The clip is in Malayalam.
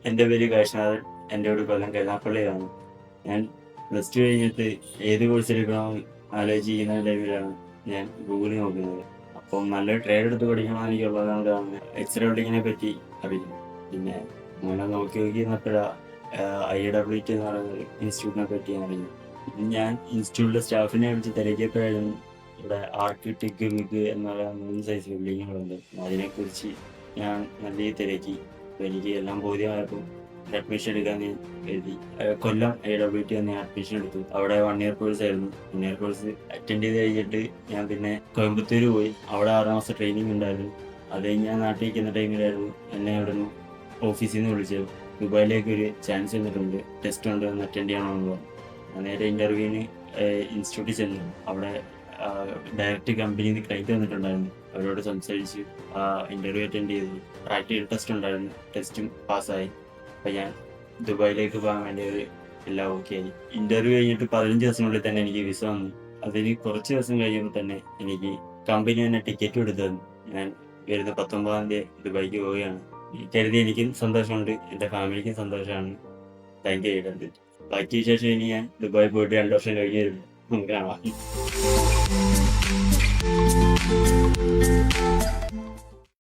എൻ്റെ പേര് കാശ്നാഥൻ. എൻ്റെ വീട് കൊല്ലം കരുനാഗപ്പള്ളിയിലാണ്. ഞാൻ പ്ലസ് ടു കഴിഞ്ഞിട്ട് ഏത് കോഴ്സ് എടുക്കണമെന്ന് ആലോചിക്കുന്ന ടൈമിലാണ് ഞാൻ ഗൂഗിളിൽ നോക്കുന്നത്. അപ്പം നല്ലൊരു ട്രേഡ് എടുത്ത് പഠിക്കണം എനിക്കുള്ളതുകൊണ്ടാണ് എക്സ്റേ പറ്റി അറിയുന്നത്. പിന്നെ അങ്ങനെ നോക്കി നിന്നപ്പോഴാണ് IWT എന്ന് പറയുന്ന ഇൻസ്റ്റിറ്റ്യൂട്ടിനെ പറ്റി അറിയുന്നത്. പിന്നെ ഞാൻ ഇൻസ്റ്റിറ്റ്യൂട്ടിലെ സ്റ്റാഫിനെ വിളിച്ച് തിരക്കിയപ്പോഴായിരുന്നു ഇവിടെ ആർക്കിടെക്ട് മിഗ് എന്നുള്ള 3 സൈസ് ബിൽഡിങ്ങുകളുണ്ട്. അതിനെക്കുറിച്ച് ഞാൻ നല്ല തിരക്കി. അപ്പോൾ എനിക്ക് എല്ലാം ബോധ്യമായപ്പോൾ അഡ്മിഷൻ എടുക്കാൻ ഞാൻ എഴുതി. കൊല്ലം IWT ഞാൻ അഡ്മിഷൻ എടുത്തു. അവിടെ 1 ഇയർ കോഴ്സ് ആയിരുന്നു. 1 ഇയർ കോഴ്സ് അറ്റൻഡ് ചെയ്ത് കഴിഞ്ഞിട്ട് ഞാൻ പിന്നെ കോയമ്പത്തൂർ പോയി. അവിടെ 6 മാസം ട്രെയിനിങ് ഉണ്ടായിരുന്നു. അത് കഴിഞ്ഞ് ഞാൻ നാട്ടിൽ നിൽക്കുന്ന ടൈമിലായിരുന്നു എന്നെ അവിടെ നിന്ന് ഓഫീസിൽ നിന്ന് വിളിച്ചത്. ദുബായിലേക്ക് ഒരു ചാൻസ് വന്നിട്ടുണ്ട്, ടെസ്റ്റ് ഉണ്ട്, ഒന്ന് അറ്റൻഡ് ചെയ്യണമെന്ന് പറഞ്ഞു. ഞാൻ നേരെ ഇൻ്റർവ്യൂവിന് ഇൻസ്റ്റിറ്റ്യൂട്ടിൽ ചെന്നു. അവിടെ ഡയറക്റ്റ് കമ്പനിയിൽ നിന്ന് ക്ലൈൻറ്റ് വന്നിട്ടുണ്ടായിരുന്നു. അവരോട് സംസാരിച്ച് ഇൻ്റർവ്യൂ അറ്റൻഡ് ചെയ്തു. പ്രാക്ടിക്കൽ ടെസ്റ്റ് ഉണ്ടായിരുന്നു. ടെസ്റ്റും പാസ്സായി. അപ്പം ഞാൻ ദുബായിലേക്ക് പോകാൻ വേണ്ടിയത് എല്ലാം ഓക്കെ ആയി. ഇൻ്റർവ്യൂ കഴിഞ്ഞിട്ട് 15 ദിവസത്തിനുള്ളിൽ തന്നെ എനിക്ക് വിസ വന്നു. അതിന് കുറച്ച് ദിവസം കഴിയുമ്പോൾ തന്നെ എനിക്ക് കമ്പനി തന്നെ ടിക്കറ്റ് എടുത്തു തന്നു. ഞാൻ വരുന്ന 19-ാം തീയതി ദുബായിക്ക് പോവുകയാണ്. കരുതി എനിക്കും സന്തോഷമുണ്ട്, എൻ്റെ ഫാമിലിക്കും സന്തോഷമാണ്. താങ്ക് യു ചെയ്തിട്ടുണ്ട്. ബാക്കി വിശേഷം ഇനി ഞാൻ ദുബായി പോയിട്ട് 2 വർഷം കഴിഞ്ഞ് നമുക്ക് കാണാം.